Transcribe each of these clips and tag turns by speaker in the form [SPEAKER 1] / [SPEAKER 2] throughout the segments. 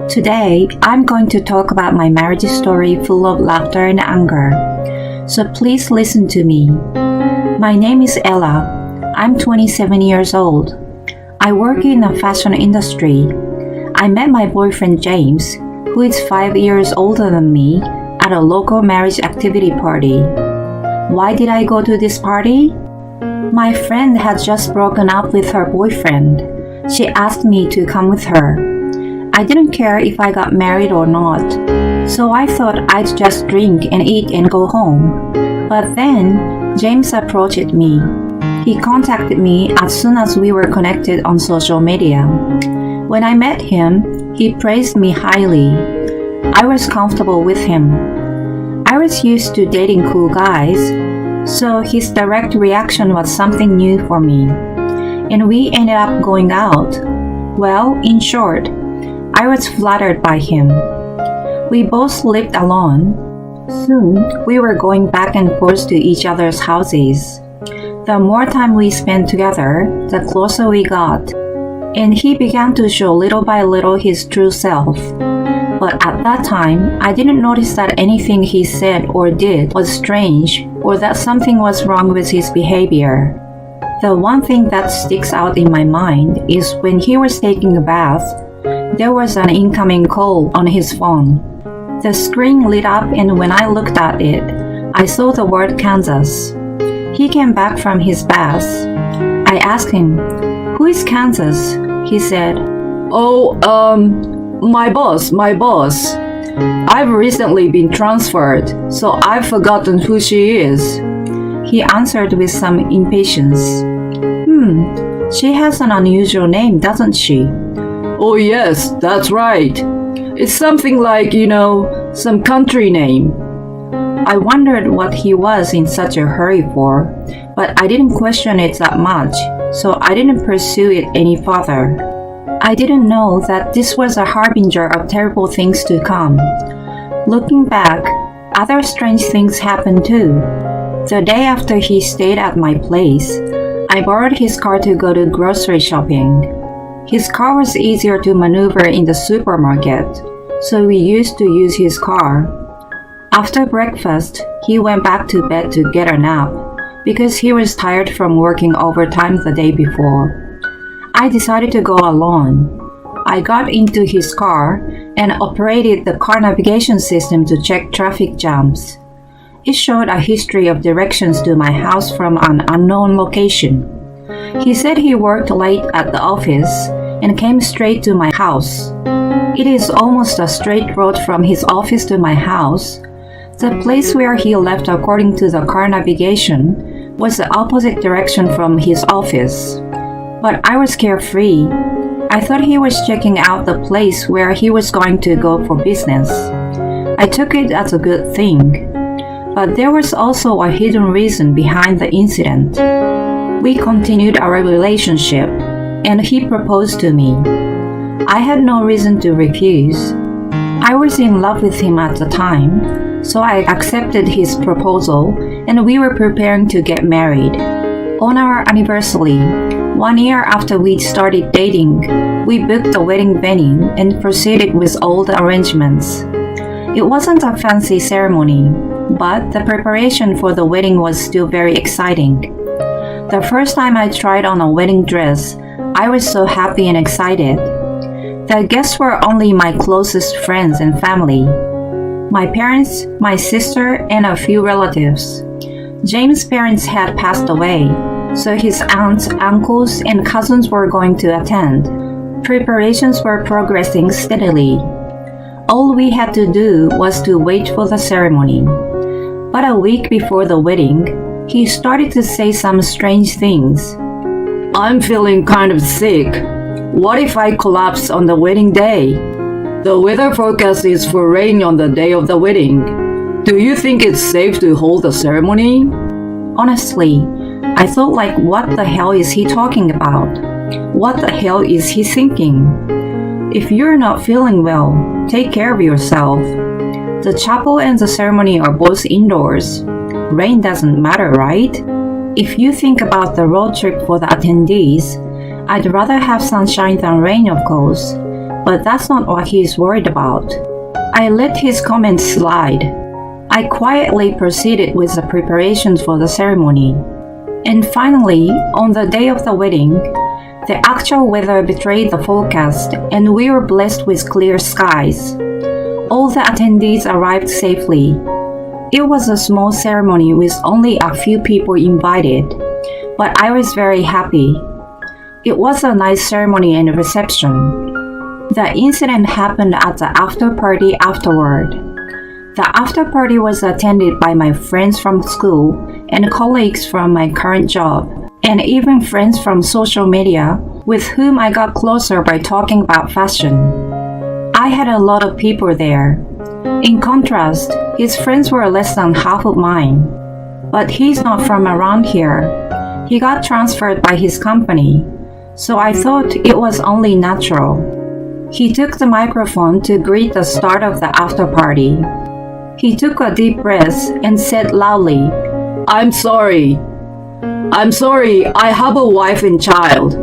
[SPEAKER 1] Today, I'm going to talk about my marriage story full of laughter and anger. So please listen to me. My name is Ella. I'm 27 years old. I work in the fashion industry. I met my boyfriend James, who is 5 years older than me, at a local marriage activity party. Why did I go to this party? My friend had just broken up with her boyfriend. She asked me to come with her. I didn't care if I got married or not, so I thought I'd just drink and eat and go home. But then, James approached me. He contacted me as soon as we were connected on social media. When I met him, he praised me highly. I was comfortable with him. I was used to dating cool guys, so his direct reaction was something new for me. And we ended up going out. Well, in short, I was flattered by him. We both lived alone. Soon, we were going back and forth to each other's houses. The more time we spent together, the closer we got. And he began to show little by little his true self. But at that time, I didn't notice that anything he said or did was strange or that something was wrong with his behavior. The one thing that sticks out in my mind is when he was taking a bath, there was an incoming call on his phone. The screen lit up, and when I looked at it, I saw the word Kansas. He came back from his bath. I asked him, "Who is Kansas?" He said, my boss. I've recently been transferred, so I've forgotten who she is." He answered with some impatience. She has an unusual name, doesn't she?"
[SPEAKER 2] "Oh yes, that's right. It's something like, some country name."
[SPEAKER 1] I wondered what he was in such a hurry for, but I didn't question it that much, so I didn't pursue it any further. I didn't know that this was a harbinger of terrible things to come. Looking back, other strange things happened too. The day after he stayed at my place, I borrowed his car to go to grocery shopping. His car was easier to maneuver in the supermarket, so we used to use his car. After breakfast, he went back to bed to get a nap because he was tired from working overtime the day before. I decided to go alone. I got into his car and operated the car navigation system to check traffic jams. It showed a history of directions to my house from an unknown location. He said he worked late at the office and came straight to my house. It is almost a straight road from his office to my house. The place where he left according to the car navigation was the opposite direction from his office. But I was carefree. I thought he was checking out the place where he was going to go for business. I took it as a good thing. But there was also a hidden reason behind the incident. We continued our relationship, and he proposed to me. I had no reason to refuse. I was in love with him at the time, so I accepted his proposal, and we were preparing to get married. On our anniversary, 1 year after we started dating, we booked a wedding venue and proceeded with all the arrangements. It wasn't a fancy ceremony, but the preparation for the wedding was still very exciting. The first time I tried on a wedding dress, I was so happy and excited. The guests were only my closest friends and family. My parents, my sister, and a few relatives. James' parents had passed away, so his aunts, uncles, and cousins were going to attend. Preparations were progressing steadily. All we had to do was to wait for the ceremony. But a week before the wedding, he started to say some strange things.
[SPEAKER 2] "I'm feeling kind of sick. What if I collapse on the wedding day? The weather forecast is for rain on the day of the wedding. Do you think it's safe to hold the ceremony?"
[SPEAKER 1] Honestly, I thought what the hell is he talking about? What the hell is he thinking? If you're not feeling well, take care of yourself. The chapel and the ceremony are both indoors. Rain doesn't matter, right? If you think about the road trip for the attendees, I'd rather have sunshine than rain, of course. but that's not what he's worried about. I let his comments slide. I quietly proceeded with the preparations for the ceremony. And finally, on the day of the wedding, the actual weather betrayed the forecast and we were blessed with clear skies. All the attendees arrived safely. It was a small ceremony with only a few people invited, but I was very happy. It was a nice ceremony and reception. The incident happened at the after party afterward. The after party was attended by my friends from school and colleagues from my current job, and even friends from social media with whom I got closer by talking about fashion. I had a lot of people there. In contrast, his friends were less than half of mine. But he's not from around here. He got transferred by his company, so I thought it was only natural. He took the microphone to greet the start of the after party. He took a deep breath and said loudly,
[SPEAKER 2] I'm sorry, I have a wife and child.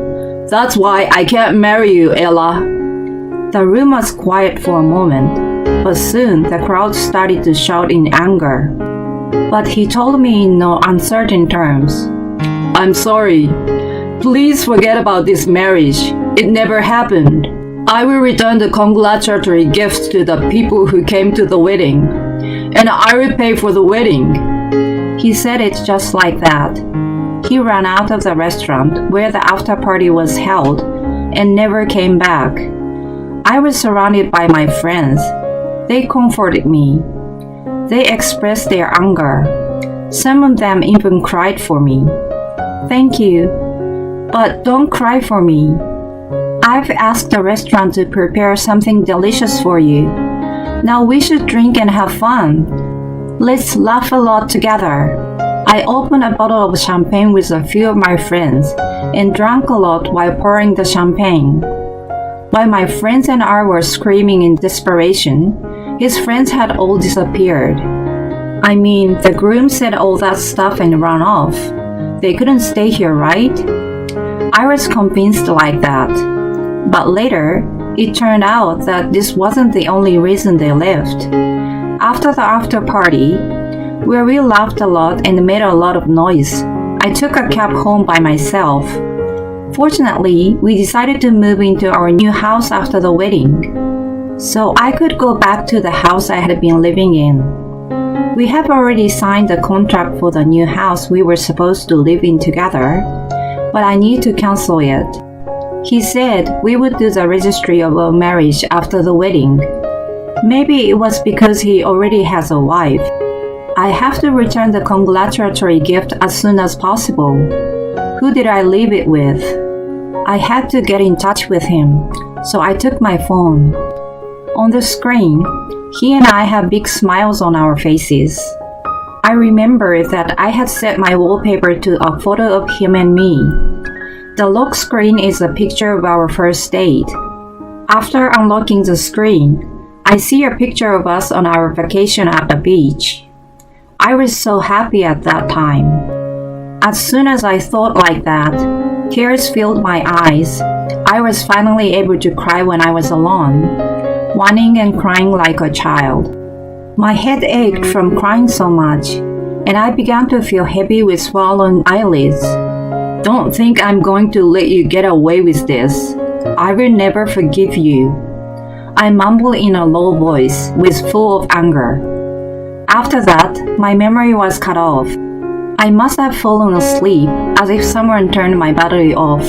[SPEAKER 2] That's why I can't marry you, Ella.
[SPEAKER 1] The room was quiet for a moment, but soon the crowd started to shout in anger. But he told me in no uncertain terms,
[SPEAKER 2] I'm sorry. Please forget about this marriage. It never happened. I will return the congratulatory gifts to the people who came to the wedding, and I will pay for the wedding.
[SPEAKER 1] He said it just like that. He ran out of the restaurant where the after party was held and never came back. I was surrounded by my friends. They comforted me. They expressed their anger. Some of them even cried for me. Thank you, but don't cry for me. I've asked the restaurant to prepare something delicious for you. Now we should drink and have fun. Let's laugh a lot together. I opened a bottle of champagne with a few of my friends and drank a lot while pouring the champagne. While my friends and I were screaming in desperation, his friends had all disappeared. I mean, the groom said all that stuff and ran off. They couldn't stay here, right? I was convinced like that. But later, it turned out that this wasn't the only reason they left. After the after party, where we laughed a lot and made a lot of noise, I took a cab home by myself. Fortunately, we decided to move into our new house after the wedding, so I could go back to the house I had been living in. We have already signed the contract for the new house we were supposed to live in together, but I need to cancel it. He said we would do the registry of our marriage after the wedding. Maybe it was because he already has a wife. I have to return the congratulatory gift as soon as possible. Who did I leave it with? I had to get in touch with him, so I took my phone. On the screen, he and I have big smiles on our faces. I remember that I had set my wallpaper to a photo of him and me. The lock screen is a picture of our first date. After unlocking the screen, I see a picture of us on our vacation at the beach. I was so happy at that time. As soon as I thought like that, tears filled my eyes. I was finally able to cry when I was alone, whining and crying like a child. My head ached from crying so much, and I began to feel heavy with swollen eyelids. Don't think I'm going to let you get away with this. I will never forgive you. I mumbled in a low voice, with full of anger. After that, my memory was cut off. I must have fallen asleep, as if someone turned my battery off.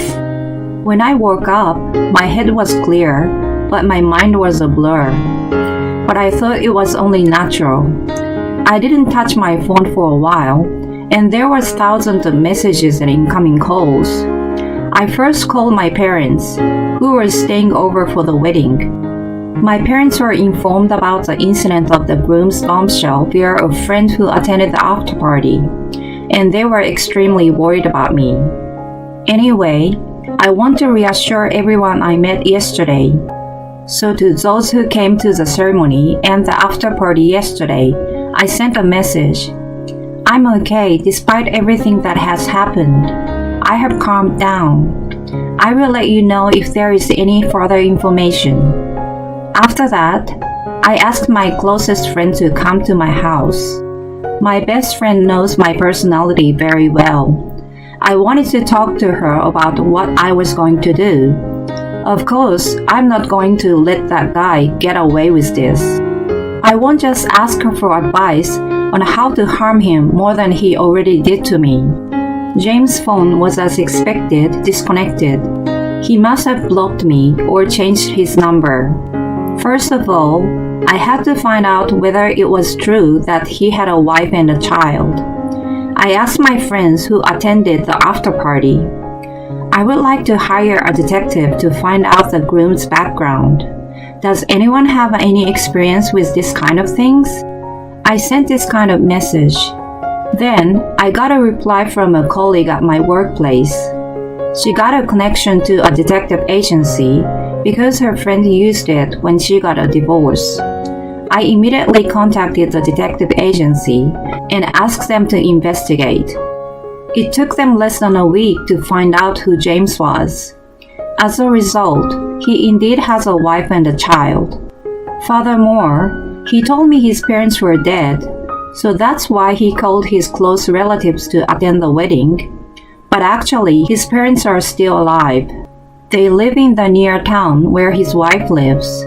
[SPEAKER 1] When I woke up, my head was clear, but my mind was a blur. But I thought it was only natural. I didn't touch my phone for a while, and there was thousands of messages and incoming calls. I first called my parents, who were staying over for the wedding. My parents were informed about the incident of the groom's bombshell via a friend who attended the after party, and they were extremely worried about me. Anyway, I want to reassure everyone I met yesterday. So to those who came to the ceremony and the after party yesterday, I sent a message. I'm okay despite everything that has happened. I have calmed down. I will let you know if there is any further information. After that, I asked my closest friend to come to my house. My best friend knows my personality very well. I wanted to talk to her about what I was going to do. Of course, I'm not going to let that guy get away with this. I won't just ask her for advice on how to harm him more than he already did to me. James' phone was, as expected, disconnected. He must have blocked me or changed his number. First of all, I had to find out whether it was true that he had a wife and a child. I asked my friends who attended the after party. I would like to hire a detective to find out the groom's background. Does anyone have any experience with this kind of things? I sent this kind of message. Then, I got a reply from a colleague at my workplace. She got a connection to a detective agency because her friend used it when she got a divorce. I immediately contacted the detective agency and asked them to investigate. It took them less than a week to find out who James was. As a result, he indeed has a wife and a child. Furthermore, he told me his parents were dead, so that's why he called his close relatives to attend the wedding. But actually, his parents are still alive. They live in the near town where his wife lives.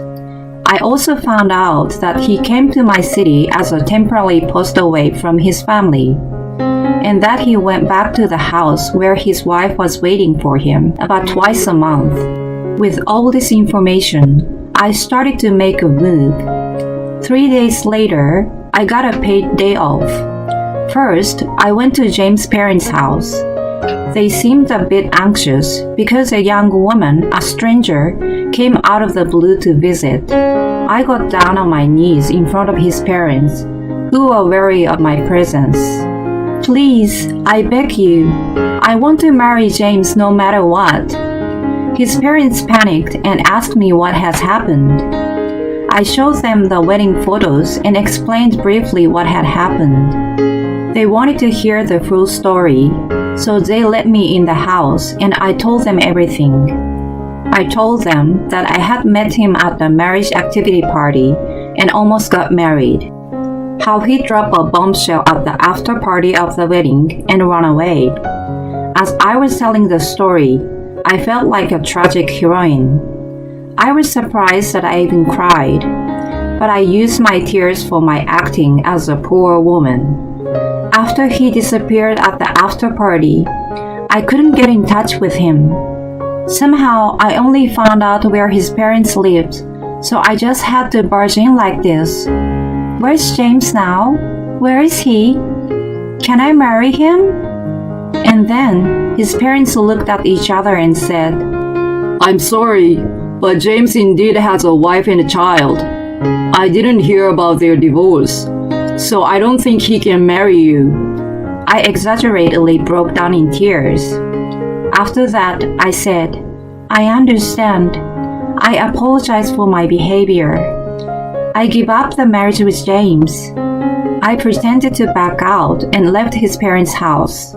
[SPEAKER 1] I also found out that he came to my city as a temporary postaway from his family, and that he went back to the house where his wife was waiting for him about twice a month. With all this information, I started to make a move. 3 days later, I got a paid day off. First, I went to James' parents' house. They seemed a bit anxious because a young woman, a stranger, came out of the blue to visit. I got down on my knees in front of his parents, who were wary of my presence. Please, I beg you, I want to marry James no matter what. His parents panicked and asked me what has happened. I showed them the wedding photos and explained briefly what had happened. They wanted to hear the full story, so they let me in the house and I told them everything. I told them that I had met him at the marriage activity party and almost got married. How he dropped a bombshell at the after party of the wedding and ran away. As I was telling the story, I felt like a tragic heroine. I was surprised that I even cried, but I used my tears for my acting as a poor woman. After he disappeared at the after party, I couldn't get in touch with him. Somehow, I only found out where his parents lived, so I just had to barge in like this. Where's James now? Where is he? Can I marry him? And then, his parents looked at each other and said,
[SPEAKER 2] I'm sorry, but James indeed has a wife and a child. I didn't hear about their divorce, so I don't think he can marry you.
[SPEAKER 1] I exaggeratedly broke down in tears. After that, I said, I understand. I apologize for my behavior. I give up the marriage with James. I pretended to back out and left his parents' house.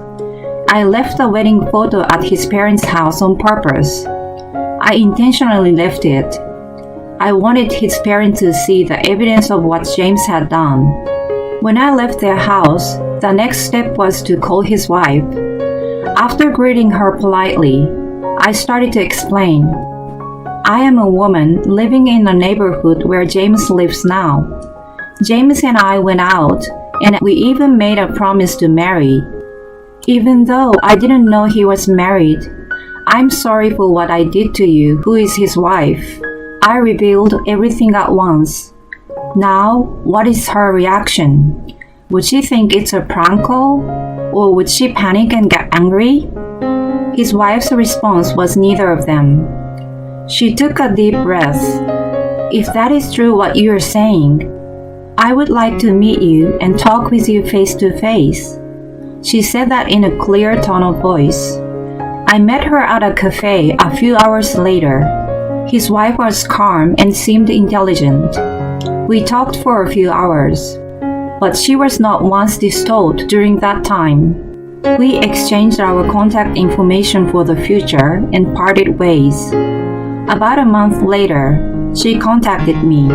[SPEAKER 1] I left the wedding photo at his parents' house on purpose. I intentionally left it. I wanted his parents to see the evidence of what James had done. When I left their house, the next step was to call his wife. After greeting her politely, I started to explain. I am a woman living in the neighborhood where James lives now. James and I went out, and we even made a promise to marry. Even though I didn't know he was married, I'm sorry for what I did to you, who is his wife. I revealed everything at once. Now, what is her reaction? Would she think it's a prank call? Or would she panic and get angry? His wife's response was neither of them. She took a deep breath. If that is true what you are saying, I would like to meet you and talk with you face to face. She said that in a clear tone of voice. I met her at a cafe a few hours later. His wife was calm and seemed intelligent. We talked for a few hours, but she was not once distraught during that time. We exchanged our contact information for the future and parted ways. About a month later, she contacted me.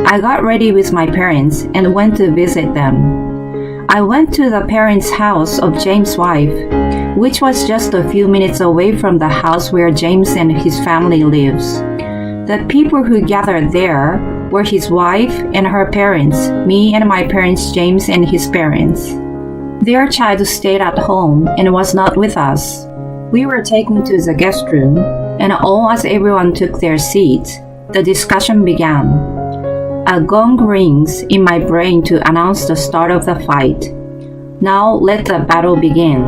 [SPEAKER 1] I got ready with my parents and went to visit them. I went to the parents' house of James' wife, which was just a few minutes away from the house where James and his family lives. The people who gathered there were his wife and her parents, me and my parents, James and his parents. Their child stayed at home and was not with us. We were taken to the guest room, and as everyone took their seats, the discussion began. A gong rings in my brain to announce the start of the fight. Now let the battle begin.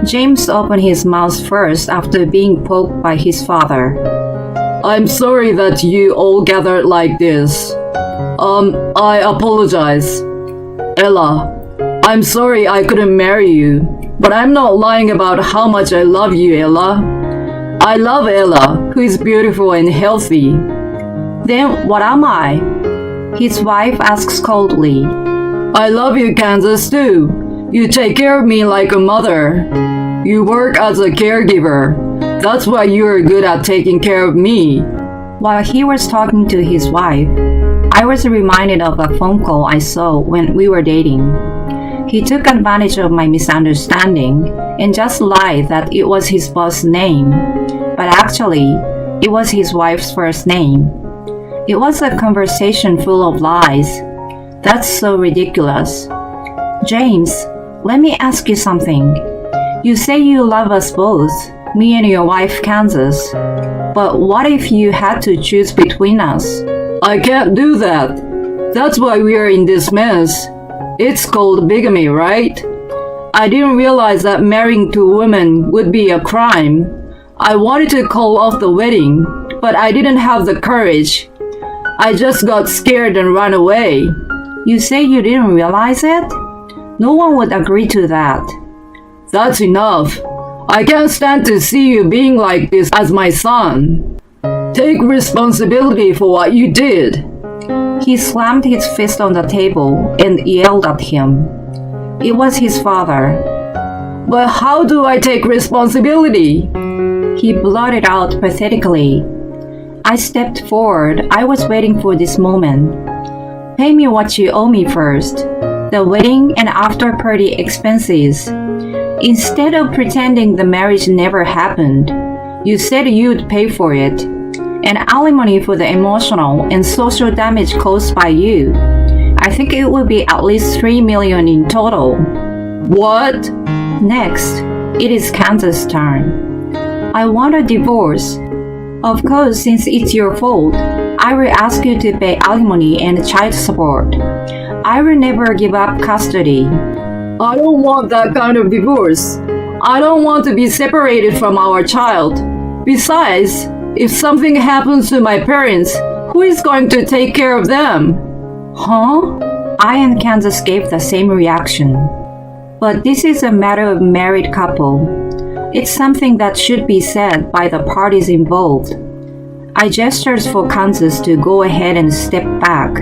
[SPEAKER 1] James opened his mouth first after being poked by his father.
[SPEAKER 2] I'm sorry that you all gathered like this. I apologize. Ella, I'm sorry I couldn't marry you, but I'm not lying about how much I love you, Ella. I love Ella, who is beautiful and healthy.
[SPEAKER 1] Then what am I? His wife asks coldly.
[SPEAKER 2] I love you, Kansas, too. You take care of me like a mother. You work as a caregiver. That's why you are good at taking care of me.
[SPEAKER 1] While he was talking to his wife, I was reminded of a phone call I saw when we were dating. He took advantage of my misunderstanding and just lied that it was his boss's name, but actually, it was his wife's first name. It was a conversation full of lies. That's so ridiculous. James, let me ask you something. You say you love us both, me and your wife, Kansas. But what if you had to choose between us?
[SPEAKER 2] I can't do that. That's why we are in this mess. It's called bigamy, right? I didn't realize that marrying two women would be a crime. I wanted to call off the wedding, but I didn't have the courage. I just got scared and ran away.
[SPEAKER 1] You say you didn't realize it? No one would agree to that.
[SPEAKER 2] That's enough. I can't stand to see you being like this as my son. Take responsibility for what you did.
[SPEAKER 1] He slammed his fist on the table and yelled at him. It was his father.
[SPEAKER 2] But how do I take responsibility?
[SPEAKER 1] He blurted out pathetically. I stepped forward. I was waiting for this moment. Pay me what you owe me first. The wedding and after-party expenses. Instead of pretending the marriage never happened, you said you'd pay for it. And alimony for the emotional and social damage caused by you. I think it would be at least $3 million in total.
[SPEAKER 2] What?
[SPEAKER 1] Next, it is Kansas' turn. I want a divorce. Of course, since it's your fault, I will ask you to pay alimony and child support. I will never give up custody.
[SPEAKER 2] I don't want that kind of divorce. I don't want to be separated from our child. Besides, if something happens to my parents, who is going to take care of them?
[SPEAKER 1] Huh? I and Kansas gave the same reaction. But this is a matter of married couple. It's something that should be said by the parties involved. I gestured for Kansas to go ahead and step back.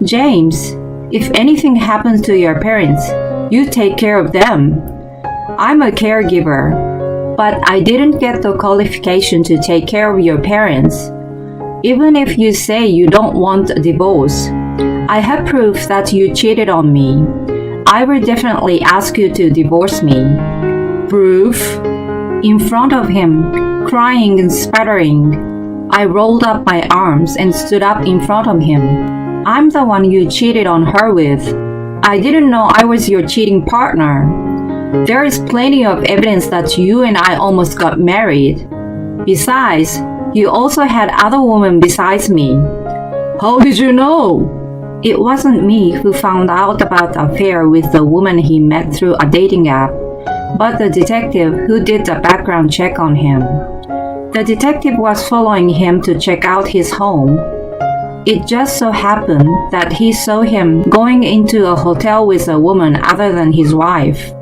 [SPEAKER 1] James, if anything happens to your parents, you take care of them. I'm a caregiver, but I didn't get the qualification to take care of your parents. Even if you say you don't want a divorce, I have proof that you cheated on me. I will definitely ask you to divorce me.
[SPEAKER 2] Proof?
[SPEAKER 1] In front of him, crying and sputtering, I rolled up my arms and stood up in front of him. I'm the one you cheated on her with. I didn't know I was your cheating partner. There is plenty of evidence that you and I almost got married. Besides, you also had other women besides me.
[SPEAKER 2] How did you know?
[SPEAKER 1] It wasn't me who found out about the affair with the woman he met through a dating app, but the detective who did the background check on him. The detective was following him to check out his home. It just so happened that he saw him going into a hotel with a woman other than his wife.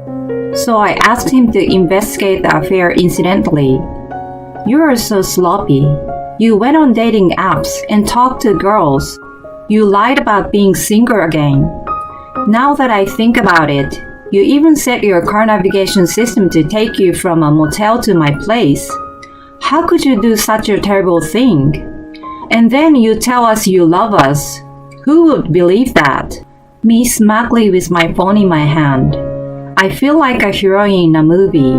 [SPEAKER 1] So I asked him to investigate the affair incidentally. You are so sloppy. You went on dating apps and talked to girls. You lied about being single again. Now that I think about it, you even set your car navigation system to take you from a motel to my place. How could you do such a terrible thing? And then you tell us you love us. Who would believe that? Me smugly with my phone in my hand. I feel like a heroine in a movie.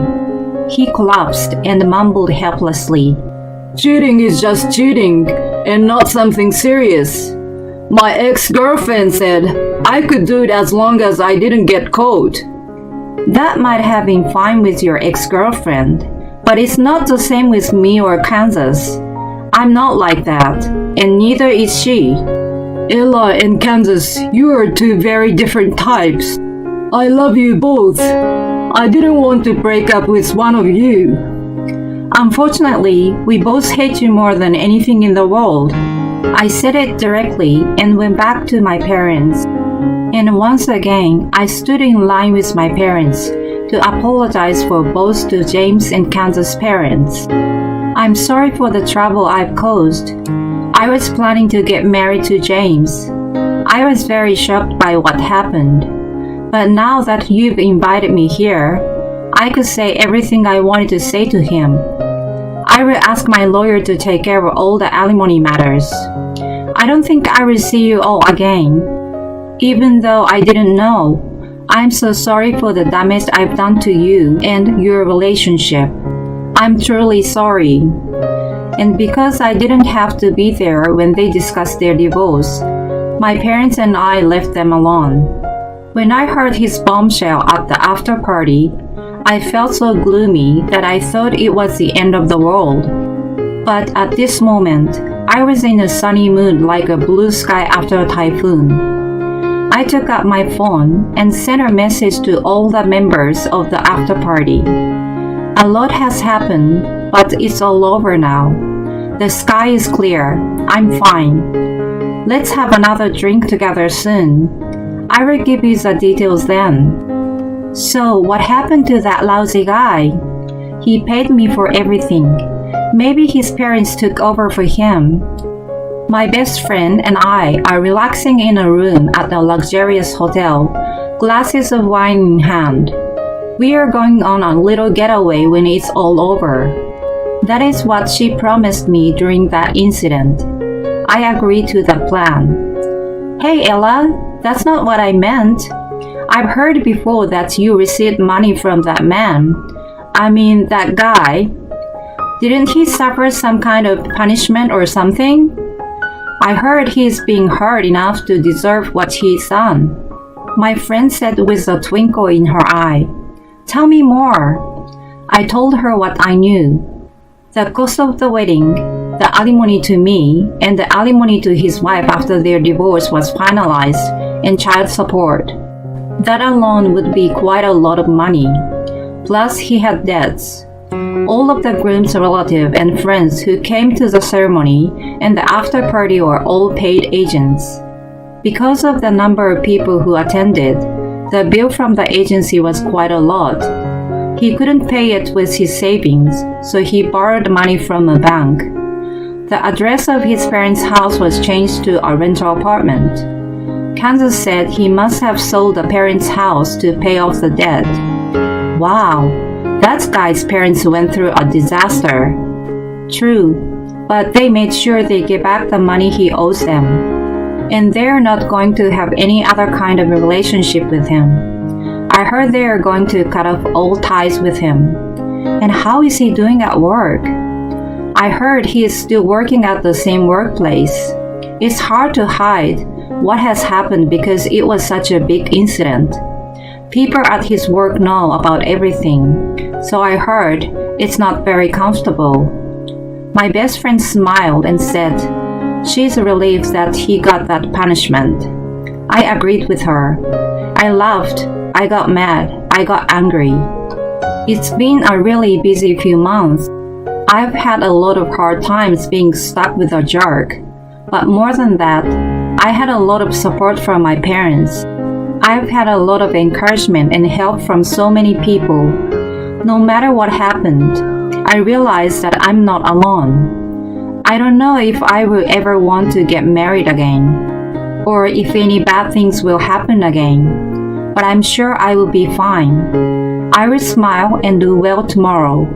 [SPEAKER 1] He collapsed and mumbled helplessly.
[SPEAKER 2] Cheating is just cheating and not something serious. My ex-girlfriend said I could do it as long as I didn't get caught.
[SPEAKER 1] That might have been fine with your ex-girlfriend, but it's not the same with me or Kansas. I'm not like that, and neither is she.
[SPEAKER 2] Ella and Kansas, you are two very different types. I love you both. I didn't want to break up with one of you.
[SPEAKER 1] Unfortunately, we both hate you more than anything in the world. I said it directly and went back to my parents. And once again, I stood in line with my parents to apologize for both to James and Kansas' parents. I'm sorry for the trouble I've caused. I was planning to get married to James. I was very shocked by what happened. But now that you've invited me here, I could say everything I wanted to say to him. I will ask my lawyer to take care of all the alimony matters. I don't think I will see you all again. Even though I didn't know, I'm so sorry for the damage I've done to you and your relationship. I'm truly sorry. And because I didn't have to be there when they discussed their divorce, my parents and I left them alone. When I heard his bombshell at the after party, I felt so gloomy that I thought it was the end of the world. But at this moment, I was in a sunny mood like a blue sky after a typhoon. I took up my phone and sent a message to all the members of the after party. A lot has happened, but it's all over now. The sky is clear. I'm fine. Let's have another drink together soon. I will give you the details then. So, what happened to that lousy guy? He paid me for everything. Maybe his parents took over for him. My best friend and I are relaxing in a room at a luxurious hotel, glasses of wine in hand. We are going on a little getaway when it's all over. That is what she promised me during that incident. I agreed to the plan. Hey Ella, that's not what I meant. I've heard before that you received money from that man. I mean, that guy. Didn't he suffer some kind of punishment or something? I heard he's being hurt enough to deserve what he's done. My friend said with a twinkle in her eye. Tell me more. I told her what I knew. The cost of the wedding, the alimony to me, and the alimony to his wife after their divorce was finalized, and child support. That alone would be quite a lot of money. Plus, he had debts. All of the groom's relatives and friends who came to the ceremony and the after party were all paid agents. Because of the number of people who attended, the bill from the agency was quite a lot. He couldn't pay it with his savings, so he borrowed money from a bank. The address of his parents' house was changed to a rental apartment. Kansas said he must have sold the parents' house to pay off the debt. Wow, that guy's parents went through a disaster. True, but they made sure they gave back the money he owes them. And they're not going to have any other kind of relationship with him. I heard they are going to cut off all ties with him. And how is he doing at work? I heard he is still working at the same workplace. It's hard to hide what has happened because it was such a big incident. People at his work know about everything, so I heard it's not very comfortable. My best friend smiled and said she's relieved that he got that punishment. I agreed with her. I laughed, I got mad, I got angry. It's been a really busy few months. I've had a lot of hard times being stuck with a jerk, but more than that, I had a lot of support from my parents. I've had a lot of encouragement and help from so many people. No matter what happened, I realized that I'm not alone. I don't know if I will ever want to get married again, or if any bad things will happen again, but I'm sure I will be fine. I will smile and do well tomorrow.